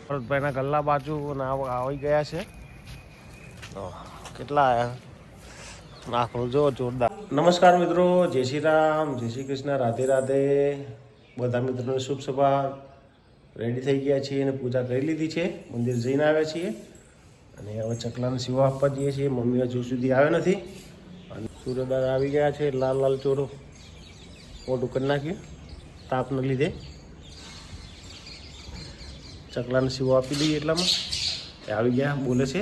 ભરતભાઈના ગલ્લા બાજુ આવી ગયા છે. કેટલા આવ્યા નાખલું જો જોરદાર. નમસ્કાર મિત્રો, જય શ્રી રામ, જય શ્રી કૃષ્ણ, રાધે રાધે. બધા મિત્રોને શુભ સવાર. રેડી થઈ ગયા છીએ અને પૂજા કરી લીધી છે. મંદિર જઈને આવ્યા છીએ અને હવે ચકલાને સીવા આપવા જઈએ છીએ. મમ્મી હજુ સુધી આવ્યા નથી અને સૂર્યદાદા આવી ગયા છે. લાલ લાલ ચોરો મોટું કરી નાખ્યું તાપને લીધે. ચકલાને સીવો આપી દઈએ એટલામાં એ આવી ગયા. બોલે છે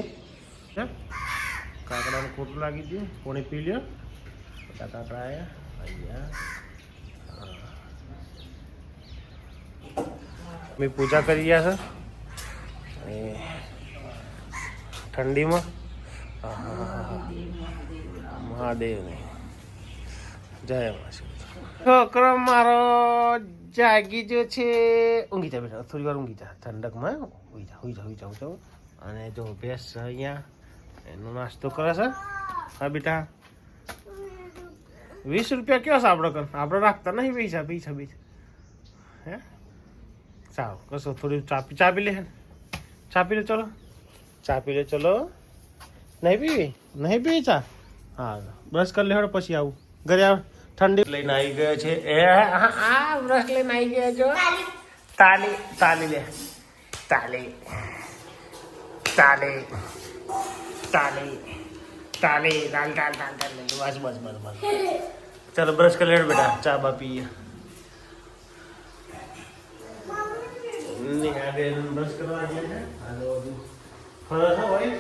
કાકડાને ખોટું લાગી ગયું, કોણે પી લ્યો. બધા કાકડા આવ્યા. મેં પૂજા કરી ગયા છે ઠંડીમાં. મહાદેવને જય છોકરો મારો જાગી જો છે. ઊંઘી જા બેટા, થોડી વાર ઊંઘી જા ઠંડકમાં. હોઈ જાઉં. અને જો ભેંસ અહીંયા એનો નાસ્તો કરે છે. હા બેટા, 20 રૂપિયા કયો છે આપણે રાખતા નહીં પૈસા હે. ચાલો કશો થોડી ચા પી લે. ચા પી લે, ચલો ચા પી લે. ચલો નહીં પીવી ચા? હા, બ્રશ કરી લે. પછી આવું ઘરે આવ. ઠંડી લઈને આવી ગયો છે. બ્રશ લઈને આવી ગયા છો. તાલી લે. તાલી બસ. ચલો બ્રશ કરી લે બેટા, ચા બા પીએ. બ્રશ કરવા ફરસ હોય.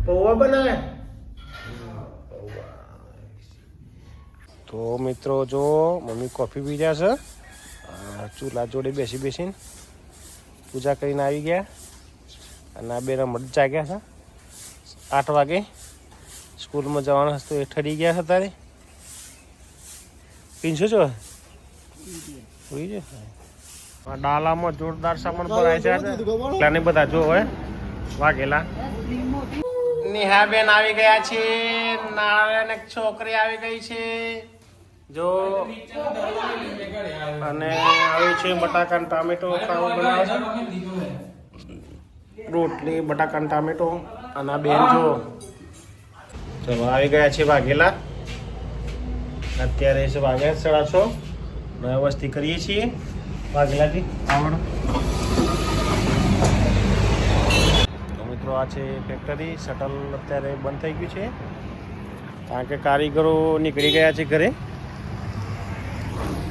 પૌવા બનાવે તો મિત્રો જો મમ્મી કોફી પી રહ્યા છે. ચૂલા જોડે બેસીને પૂજા કરીને આવી ગયા. અને આ બેના મધ જાગ્યા છે. 8 વાગે સ્કૂલમાં જવાના તો એ ઠરી ગયા છે. તારે પીંછો છો ડાલામાં જોરદાર સામાન ભરાય છે. એટલાને બધા જો હવે વાગેલા. નેહાબેન આવી ગયા છે. નારાયણ એક છોકરી આવી ગઈ છે જો. અને આવી છે બટાકા ટામેટો ખાવા બનાવે છે. રોટલી બટાકા ટામેટો. અને આ બેન જો ચલો આવી ગયા છે વાઘેલા. અત્યારે છે વાગ્યા 6:30. નવે વસ્તી કરીએ છીએ વાઘેલાથી આવડો. તો મિત્રો આ છે ફેક્ટરી. શટલ અત્યારે બંધ થઈ ગયું છે કારણ કે કારીગરો નીકળી ગયા છે ઘરે.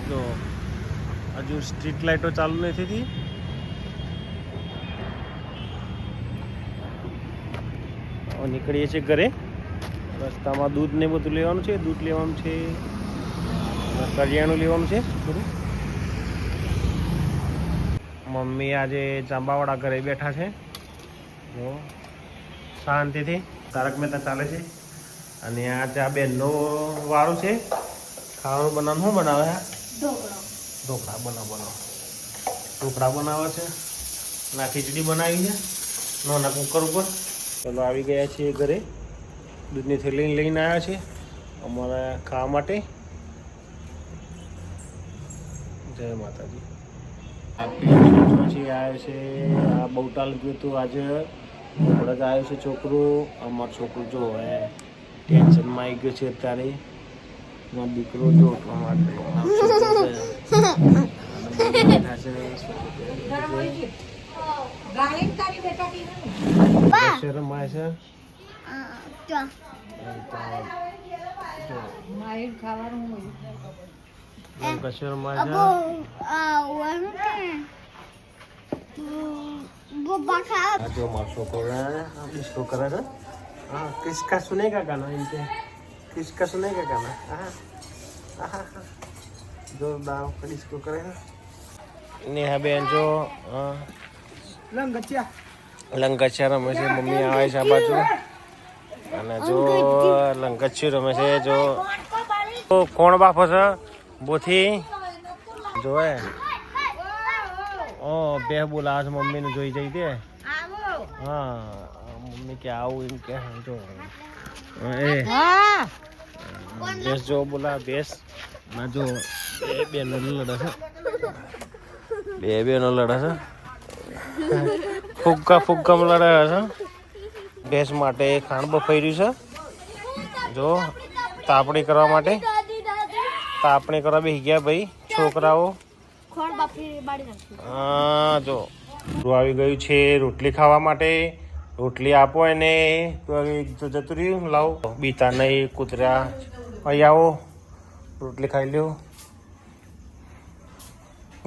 તો હજુ સ્ટ્રીટ લાઇટો ચાલુ નથી થતી. નીકળીએ છીએ ઘરે. રસ્તામાં દૂધ ને બધું લેવાનું છે. દૂધ લેવાનું છે, કરિયાણું લેવાનું છે બધું. મમ્મી આજે જાંબાવાળા ઘરે બેઠા છે શાંતિથી. તારક મહેતા ચાલે છે. અને આજે આ બેનનો વારો છે ખાવાનું બનાવવાનું. શું બનાવે? ઢોકળા બનાવે છે. ના ખીચડી બનાવી છે નાના કુકર ઉપર. ચલો આવી ગયા છીએ ઘરે. દૂધની થેલી લઈને આવ્યા છે અમારે ખાવા માટે. જય માતાજી. પછી આવે છે આ બહુટાલ ગયું હતું આજે. હમણાં જ આવ્યું છે છોકરું. અમારું છોકરું જો ટેન્શનમાં આવી ગયો છે અત્યારે. મારો દીકરો જો ઉઠવા માટે રમાય છે. जो मार्शो को इसको करा था. हाँ, किसका सुनेगा गाना इनके? किसका सुनेगा गाना? जोरदार इसको करेगा. नेहा बेन जो લંગચ્યા રમે છે. મમ્મી આવે છે આ બાજુ. અને જો લંગચ્યું રમે છે. જો કોણ બાપો છે બોથી જોવે. બે બોલાવે છે મમ્મીને જોઈ જઈ દે. હા મમ્મી કે આવું એમ કે જો. બેસ જો બોલા બેસ ના જો બે બેનો લડે છે, બે બેનો લડે છે, ફુગ્ગા લડે છે. ભેંસ માટે ખાંડ બફાઈ રહ્યું છે. જો તાપણી કરવા માટે તાપણી કરવા બેસી ગયા ભાઈ છોકરાઓ. હા જો આવી ગયું છે રોટલી ખાવા માટે. રોટલી આપો એને તો જતું રહ્યું. લાવો બીતા નહીં કૂતરા. અહીં આવો રોટલી ખાઈ લ્યો.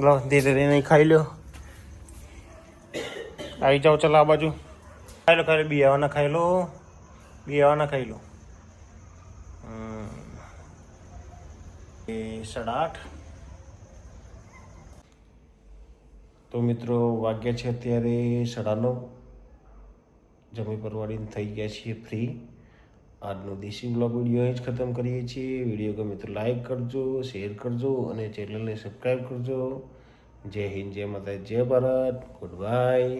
લો ધીરે ધીરે નહીં ખાઈ લ્યો. આવી જાઓ ચાલો આ બાજુ ખાઈ લો. ખાઈ બિયાવાના ખાઈ લો. બિયાવાના ખાઈ લો. 8:30. તો મિત્રો વાગ્યા છે અત્યારે 9:30. જમી પરવાડીને થઈ ગયા છીએ ફ્રી. આજનો દેશી બ્લોગ વિડીયો જ ખતમ કરીએ છીએ. વિડીયો ગમે તો લાઈક કરજો, શેર કરજો અને ચેનલને સબસ્ક્રાઈબ કરજો. જય હિન્દ, જય માતા, જય ભારત. Good bye.